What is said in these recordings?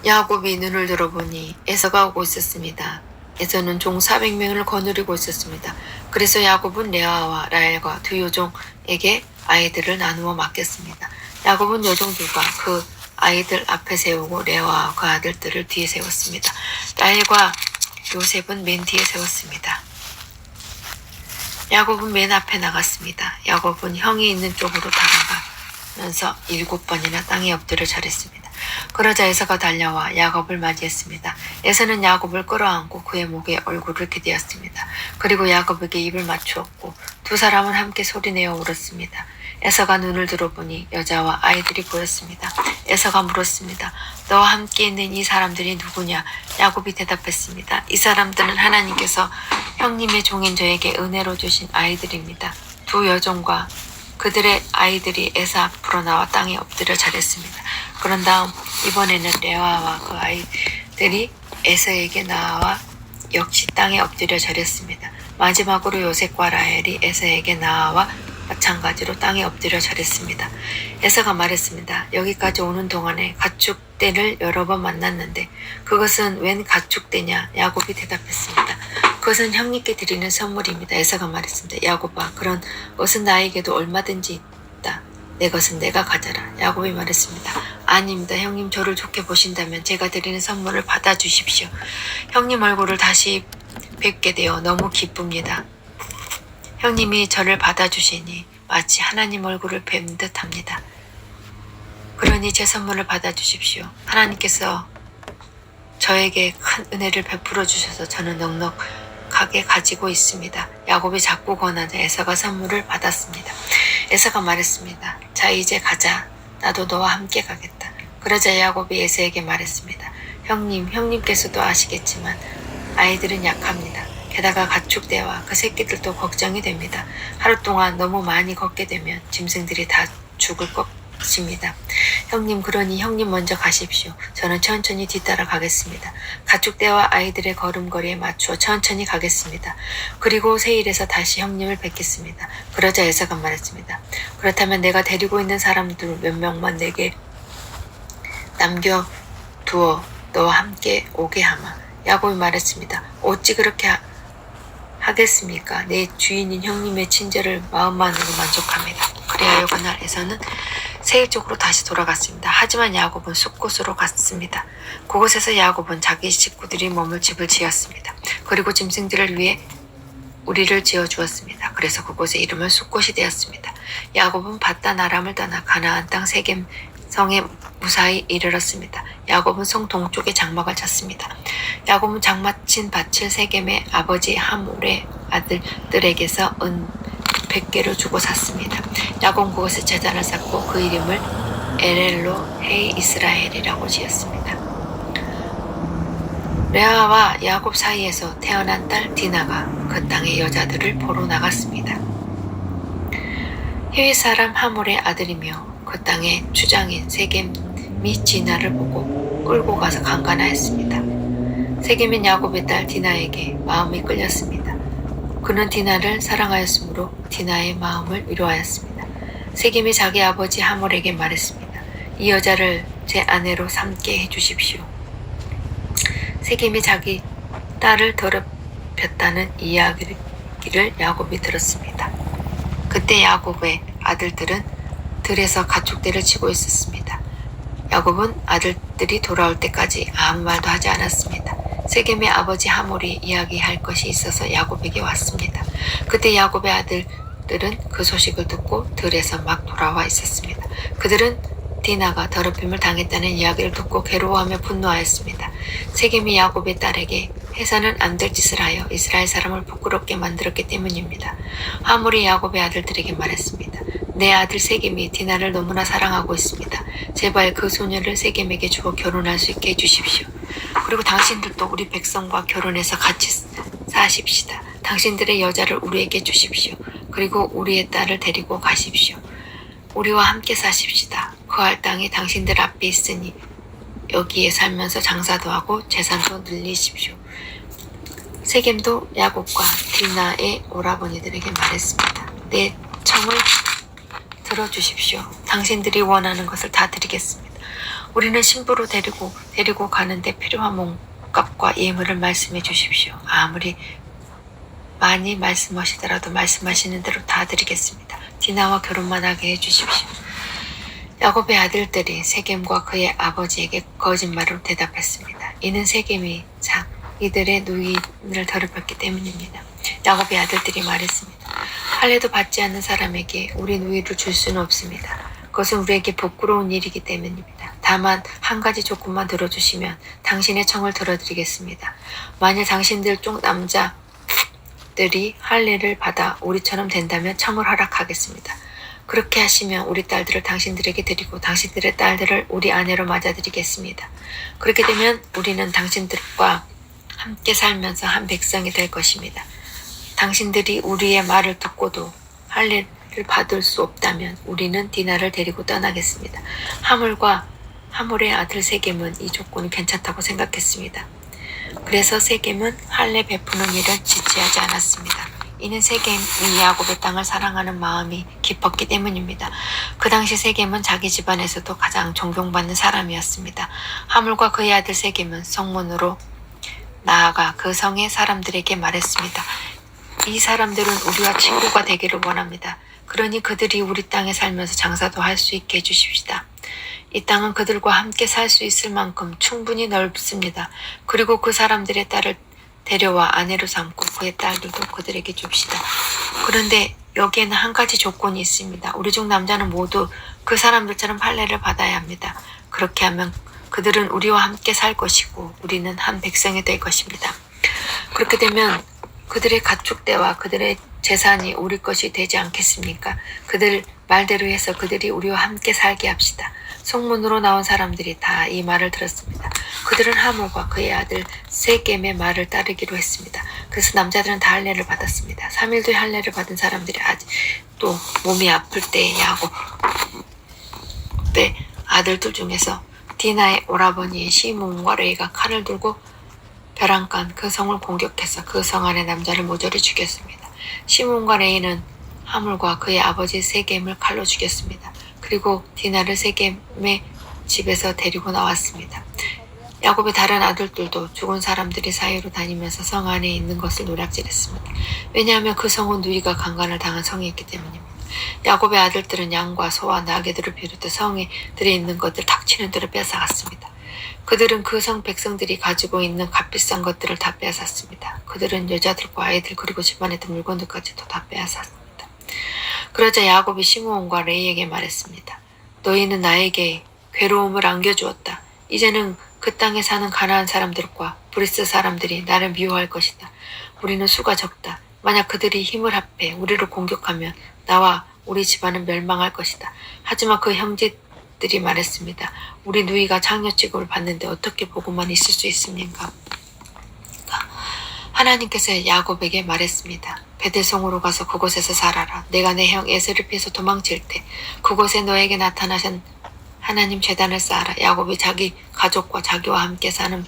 야곱이 눈을 들어보니 에서가 오고 있었습니다. 에서는 종 400명을 거느리고 있었습니다. 그래서 야곱은 레아와 라헬과 두 여종에게 아이들을 나누어 맡겼습니다. 야곱은 여종들과 그 아이들 앞에 세우고 레아와 그 아들들을 뒤에 세웠습니다. 라헬과 요셉은 맨 뒤에 세웠습니다. 야곱은 맨 앞에 나갔습니다. 야곱은 형이 있는 쪽으로 다가가면서 7번이나 땅에 엎드려 절했습니다. 그러자 에서가 달려와 야곱을 맞이했습니다. 에서는 야곱을 끌어안고 그의 목에 얼굴을 기대었습니다. 그리고 야곱에게 입을 맞추었고 두 사람은 함께 소리내어 울었습니다. 에서가 눈을 들어보니 여자와 아이들이 보였습니다. 에서가 물었습니다. 너와 함께 있는 이 사람들이 누구냐? 야곱이 대답했습니다. 이 사람들은 하나님께서 형님의 종인 저에게 은혜로 주신 아이들입니다. 두 여종과 그들의 아이들이 에서 앞으로 나와 땅에 엎드려 절했습니다. 그런 다음 이번에는 레아와 그 아이들이 에서에게 나와 역시 땅에 엎드려 절했습니다. 마지막으로 요셉과 라헬이 에서에게 나와 마찬가지로 땅에 엎드려 절했습니다. 에서가 말했습니다. 여기까지 오는 동안에 가축떼를 여러 번 만났는데 그것은 웬 가축떼냐? 야곱이 대답했습니다. 그것은 형님께 드리는 선물입니다. 에서가 말했습니다. 야곱아, 그런 것은 나에게도 얼마든지 있다. 내 것은 내가 가져라. 야곱이 말했습니다. 아닙니다. 형님 저를 좋게 보신다면 제가 드리는 선물을 받아주십시오. 형님 얼굴을 다시 뵙게 되어 너무 기쁩니다. 형님이 저를 받아주시니 마치 하나님 얼굴을 뵌 듯합니다. 그러니 제 선물을 받아주십시오. 하나님께서 저에게 큰 은혜를 베풀어 주셔서 저는 넉넉하게 가지고 있습니다. 야곱이 자꾸 권하자 에서가 선물을 받았습니다. 에서가 말했습니다. 자, 이제 가자. 나도 너와 함께 가겠다. 그러자 야곱이 에서에게 말했습니다. 형님께서도 아시겠지만 아이들은 약합니다. 게다가 가축대와 그 새끼들도 걱정이 됩니다. 하루 동안 너무 많이 걷게 되면 짐승들이 다 죽을 것입니다. 형님, 그러니 형님 먼저 가십시오. 저는 천천히 뒤따라 가겠습니다. 가축대와 아이들의 걸음걸이에 맞추어 천천히 가겠습니다. 그리고 세일에서 다시 형님을 뵙겠습니다. 그러자 에서가 말했습니다. 그렇다면 내가 데리고 있는 사람들 몇 명만 내게 남겨두어 너와 함께 오게 하마. 야곱이 말했습니다. 어찌 그렇게 하겠습니까? 내 주인인 형님의 친절을 마음만으로 만족합니다. 그리하여 그날 에서는 세일 쪽으로 다시 돌아갔습니다. 하지만 야곱은 숲곳으로 갔습니다. 그곳에서 야곱은 자기 식구들이 머물 집을 지었습니다. 그리고 짐승들을 위해 우리를 지어주었습니다. 그래서 그곳의 이름은 숲곳이 되었습니다. 야곱은 밧단 아람을 떠나 가나안 땅 세겜 성에 무사히 이르렀습니다. 야곱은 성 동쪽에 장막을 쳤습니다. 야곱은 장막 친 밭을 세겜의 아버지 하몰의 아들들에게서 은 100개를 주고 샀습니다. 야곱은 그곳에 제단을 쌓고 그 이름을 엘엘로 헤이 이스라엘이라고 지었습니다. 레아와 야곱 사이에서 태어난 딸 디나가 그 땅의 여자들을 보러 나갔습니다. 히윗 사람 하몰의 아들이며 그 땅의 주장인 세겜이 디나를 보고 끌고 가서 강간하였습니다. 세겜은 야곱의 딸 디나에게 마음이 끌렸습니다. 그는 디나를 사랑하였으므로 디나의 마음을 위로하였습니다. 세겜이 자기 아버지 하몰에게 말했습니다. 이 여자를 제 아내로 삼게 해주십시오. 세겜이 자기 딸을 더럽혔다는 이야기를 야곱이 들었습니다. 그때 야곱의 아들들은 들에서 가축대를 치고 있었습니다. 야곱은 아들들이 돌아올 때까지 아무 말도 하지 않았습니다. 세겜의 아버지 하몰이 이야기할 것이 있어서 야곱에게 왔습니다. 그때 야곱의 아들들은 그 소식을 듣고 들에서 막 돌아와 있었습니다. 그들은 디나가 더럽힘을 당했다는 이야기를 듣고 괴로워하며 분노하였습니다. 세겜이 야곱의 딸에게 해서는 안 될 짓을 하여 이스라엘 사람을 부끄럽게 만들었기 때문입니다. 하몰이 야곱의 아들들에게 말했습니다. 내 아들 세겜이 디나를 너무나 사랑하고 있습니다. 제발 그 소녀를 세겜에게 주어 결혼할 수 있게 해주십시오. 그리고 당신들도 우리 백성과 결혼해서 같이 사십시다. 당신들의 여자를 우리에게 주십시오. 그리고 우리의 딸을 데리고 가십시오. 우리와 함께 사십시다. 그할 땅이 당신들 앞에 있으니 여기에 살면서 장사도 하고 재산도 늘리십시오. 세겜도 야곱과 디나의 오라버니들에게 말했습니다. 내 청을 들어주십시오. 당신들이 원하는 것을 다 드리겠습니다. 우리는 신부로 데리고 가는데 필요한 몸값과 예물을 말씀해 주십시오. 아무리 많이 말씀하시더라도 말씀하시는 대로 다 드리겠습니다. 디나와 결혼만 하게 해주십시오. 야곱의 아들들이 세겜과 그의 아버지에게 거짓말로 대답했습니다. 이는 세겜이 이들의 누이를 더럽혔기 때문입니다. 야곱의 아들들이 말했습니다. 할례도 받지 않는 사람에게 우리 누이를 줄 수는 없습니다. 그것은 우리에게 부끄러운 일이기 때문입니다. 다만 한 가지 조건만 들어주시면 당신의 청을 들어드리겠습니다. 만일 당신들 쪽 남자들이 할례를 받아 우리처럼 된다면 청을 허락하겠습니다. 그렇게 하시면 우리 딸들을 당신들에게 드리고 당신들의 딸들을 우리 아내로 맞아드리겠습니다. 그렇게 되면 우리는 당신들과 함께 살면서 한 백성이 될 것입니다. 당신들이 우리의 말을 듣고도 할례를 받을 수 없다면 우리는 디나를 데리고 떠나겠습니다. 하물의 아들 세겜은 이 조건이 괜찮다고 생각했습니다. 그래서 세겜은 할례 베푸는 일을 지체하지 않았습니다. 이는 세겜이 야곱의 땅을 사랑하는 마음이 깊었기 때문입니다. 그 당시 세겜은 자기 집안에서도 가장 존경받는 사람이었습니다. 하물과 그의 아들 세겜은 성문으로 나아가 그 성의 사람들에게 말했습니다. 이 사람들은 우리와 친구가 되기를 원합니다. 그러니 그들이 우리 땅에 살면서 장사도 할 수 있게 해주십시다. 이 땅은 그들과 함께 살 수 있을 만큼 충분히 넓습니다. 그리고 그 사람들의 딸을 데려와 아내로 삼고 그의 딸들도 그들에게 줍시다. 그런데 여기에는 한 가지 조건이 있습니다. 우리 중 남자는 모두 그 사람들처럼 할례를 받아야 합니다. 그렇게 하면 그들은 우리와 함께 살 것이고 우리는 한 백성이 될 것입니다. 그렇게 되면 그들의 가축대와 그들의 재산이 우리 것이 되지 않겠습니까? 그들 말대로 해서 그들이 우리와 함께 살게 합시다. 성문으로 나온 사람들이 다 이 말을 들었습니다. 그들은 하물과 그의 아들 세겜의 말을 따르기로 했습니다. 그래서 남자들은 다 할례를 받았습니다. 3일 뒤에 할례를 받은 사람들이 아직도 몸이 아플 때에 야곱의 아들들 중에서 디나의 오라버니 시므온과 레이가 칼을 들고 벼랑간 그 성을 공격해서 그 성 안의 남자를 모조리 죽였습니다. 시므온과 레이는 하물과 그의 아버지 세겜을 칼로 죽였습니다. 그리고 디나를 세겜의 집에서 데리고 나왔습니다. 야곱의 다른 아들들도 죽은 사람들이 사이로 다니면서 성 안에 있는 것을 노략질했습니다. 왜냐하면 그 성은 누이가 강간을 당한 성이었기 때문입니다. 야곱의 아들들은 양과 소와 나귀들을 비롯해 성에 들어있는 것들 닥치는 대로 빼앗아갔습니다. 그들은 그 성 백성들이 가지고 있는 값비싼 것들을 다 빼앗았습니다. 그들은 여자들과 아이들 그리고 집안에 있던 물건들까지도 다 빼앗았습니다. 그러자 야곱이 시므온과 레이에게 말했습니다. 너희는 나에게 괴로움을 안겨주었다. 이제는 그 땅에 사는 가나안 사람들과 브리스 사람들이 나를 미워할 것이다. 우리는 수가 적다. 만약 그들이 힘을 합해 우리를 공격하면 나와 우리 집안은 멸망할 것이다. 하지만 그 형제들이 말했습니다. 우리 누이가 장녀 취급을 받는데 어떻게 보고만 있을 수 있습니까? 하나님께서 야곱에게 말했습니다. 베델성으로 가서 그곳에서 살아라. 내가 내 형 에셀을 피해서 도망칠 때 그곳에 너에게 나타나신 하나님 제단을 쌓아라. 야곱이 자기 가족과 자기와 함께 사는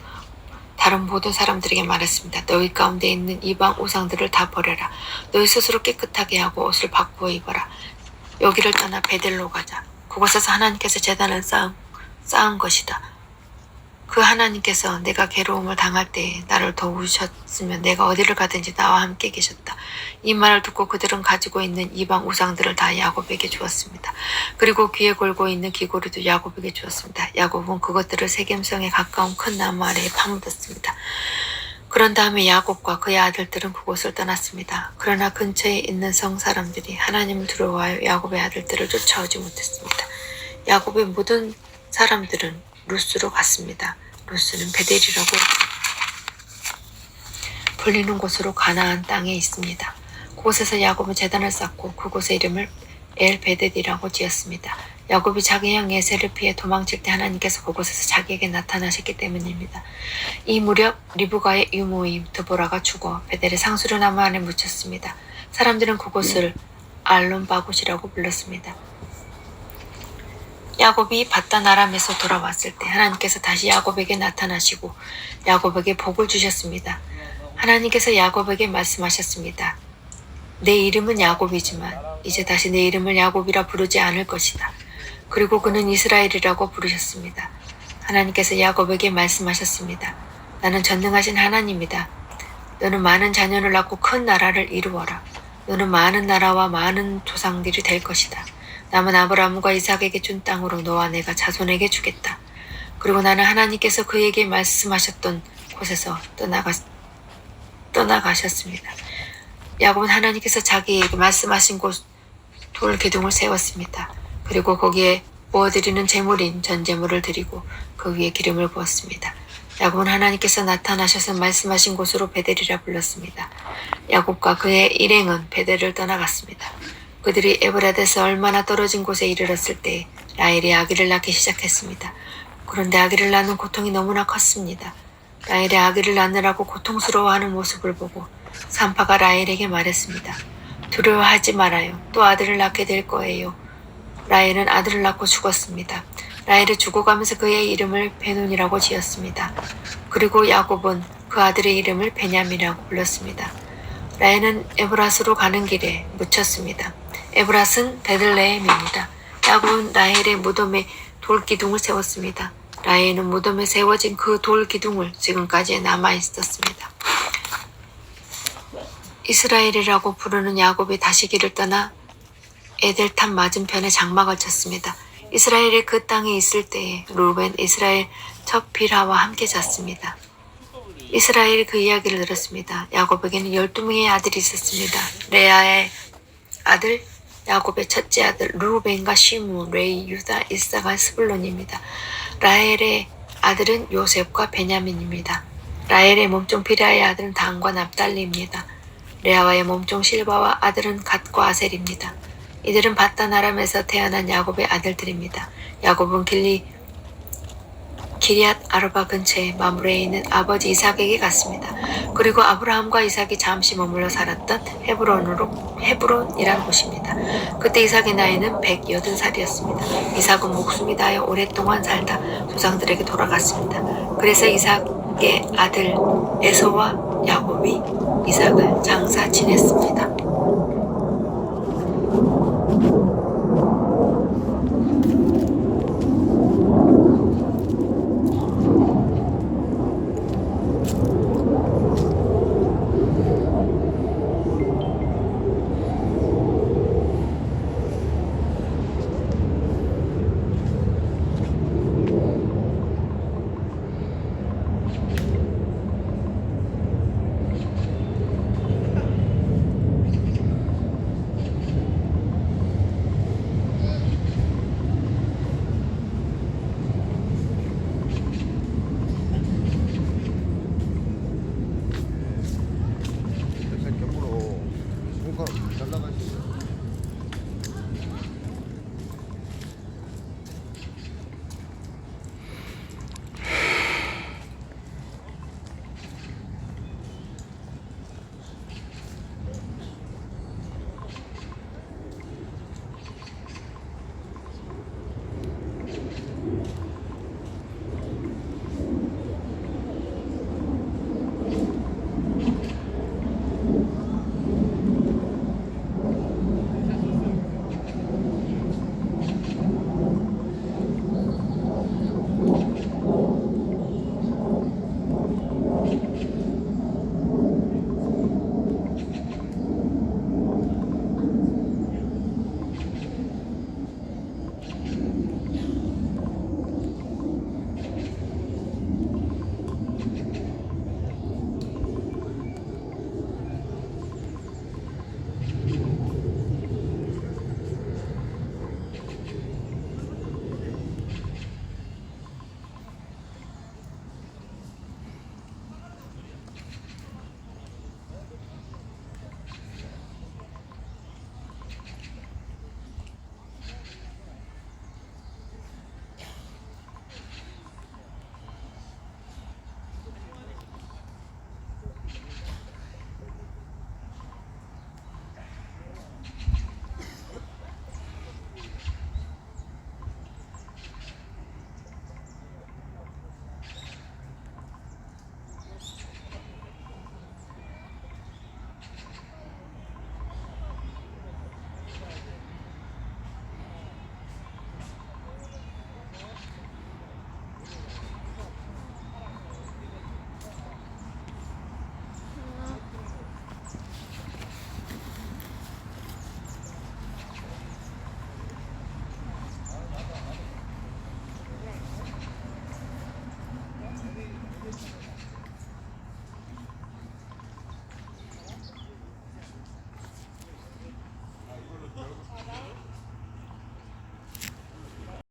다른 모든 사람들에게 말했습니다. 너희 가운데 있는 이방 우상들을 다 버려라. 너희 스스로 깨끗하게 하고 옷을 바꾸어 입어라. 여기를 떠나 베델로 가자. 그곳에서 하나님께서 제단을 쌓은 것이다. 그 하나님께서 내가 괴로움을 당할 때에 나를 도우셨으면 내가 어디를 가든지 나와 함께 계셨다. 이 말을 듣고 그들은 가지고 있는 이방 우상들을 다 야곱에게 주었습니다. 그리고 귀에 걸고 있는 귀고리도 야곱에게 주었습니다. 야곱은 그것들을 세겜성에 가까운 큰 나무 아래에 파묻었습니다. 그런 다음에 야곱과 그의 아들들은 그곳을 떠났습니다. 그러나 근처에 있는 성 사람들이 하나님을 두려워하여 야곱의 아들들을 쫓아오지 못했습니다. 야곱의 모든 사람들은 루스로 갔습니다. 루스는 베델이라고 불리는 곳으로 가나안 땅에 있습니다. 그곳에서 야곱은 제단을 쌓고 그곳의 이름을 엘베델이라고 지었습니다. 야곱이 자기 형 에셀을 피해 도망칠 때 하나님께서 그곳에서 자기에게 나타나셨기 때문입니다. 이 무렵 리브가의 유모임 드보라가 죽어 베델의 상수리 나무 안에 묻혔습니다. 사람들은 그곳을 알론바굿이라고 불렀습니다. 야곱이 바단 아람에서 돌아왔을 때 하나님께서 다시 야곱에게 나타나시고 야곱에게 복을 주셨습니다. 하나님께서 야곱에게 말씀하셨습니다. 내 이름은 야곱이지만 이제 다시 내 이름을 야곱이라 부르지 않을 것이다. 그리고 그는 이스라엘이라고 부르셨습니다. 하나님께서 야곱에게 말씀하셨습니다. 나는 전능하신 하나님이다. 너는 많은 자녀를 낳고 큰 나라를 이루어라. 너는 많은 나라와 많은 조상들이 될 것이다. 남은 아브라함과 이삭에게 준 땅으로 너와 내가 자손에게 주겠다. 그리고 나는 하나님께서 그에게 말씀하셨던 곳에서 떠나가셨습니다. 야곱은 하나님께서 자기에게 말씀하신 곳 돌 기둥을 세웠습니다. 그리고 거기에 부어드리는 제물인 전제물을 드리고 그 위에 기름을 부었습니다. 야곱은 하나님께서 나타나셔서 말씀하신 곳으로 베델이라 불렀습니다. 야곱과 그의 일행은 베델을 떠나갔습니다. 그들이 에브라데서 얼마나 떨어진 곳에 이르렀을 때 라헬이 아기를 낳기 시작했습니다. 그런데 아기를 낳는 고통이 너무나 컸습니다. 라헬이 아기를 낳느라고 고통스러워하는 모습을 보고 산파가 라헬에게 말했습니다. 두려워하지 말아요. 또 아들을 낳게 될 거예요. 라헬은 아들을 낳고 죽었습니다. 라헬이 죽어가면서 그의 이름을 베논이라고 지었습니다. 그리고 야곱은 그 아들의 이름을 베냐민이라고 불렀습니다. 라헬은 에브라스로 가는 길에 묻혔습니다. 에브라스는 베들레헴입니다. 야곱은 라헬의 무덤에 돌기둥을 세웠습니다. 라헬은 무덤에 세워진 그 돌기둥을 지금까지 남아 있었습니다. 이스라엘이라고 부르는 야곱이 다시 길을 떠나 에델탑 맞은편에 장막을 쳤습니다. 이스라엘이 그 땅에 있을 때에 루벤, 이스라엘 첫 빌하와 함께 잤습니다. 이스라엘이 그 이야기를 들었습니다. 야곱에게는 12명의 아들이 있었습니다. 레아의 아들, 야곱의 첫째 아들 루벤과 시므, 레이, 유다, 이사가, 스불론입니다. 라헬의 아들은 요셉과 베냐민입니다. 라헬의 몸종 빌하의 아들은 단과 납달리입니다. 레아와의 몸종 실바와 아들은 갓과 아셀입니다. 이들은 바단 아람에서 태어난 야곱의 아들들입니다. 야곱은 기리앗 아르바 근처에 마므레에 있는 아버지 이삭에게 갔습니다. 그리고 아브라함과 이삭이 잠시 머물러 살았던 헤브론이란 곳입니다. 그때 이삭의 나이는 180살이었습니다. 이삭은 목숨이 다해 오랫동안 살다 조상들에게 돌아갔습니다. 그래서 이삭의 아들 에서와 야곱이 이삭을 장사 지냈습니다.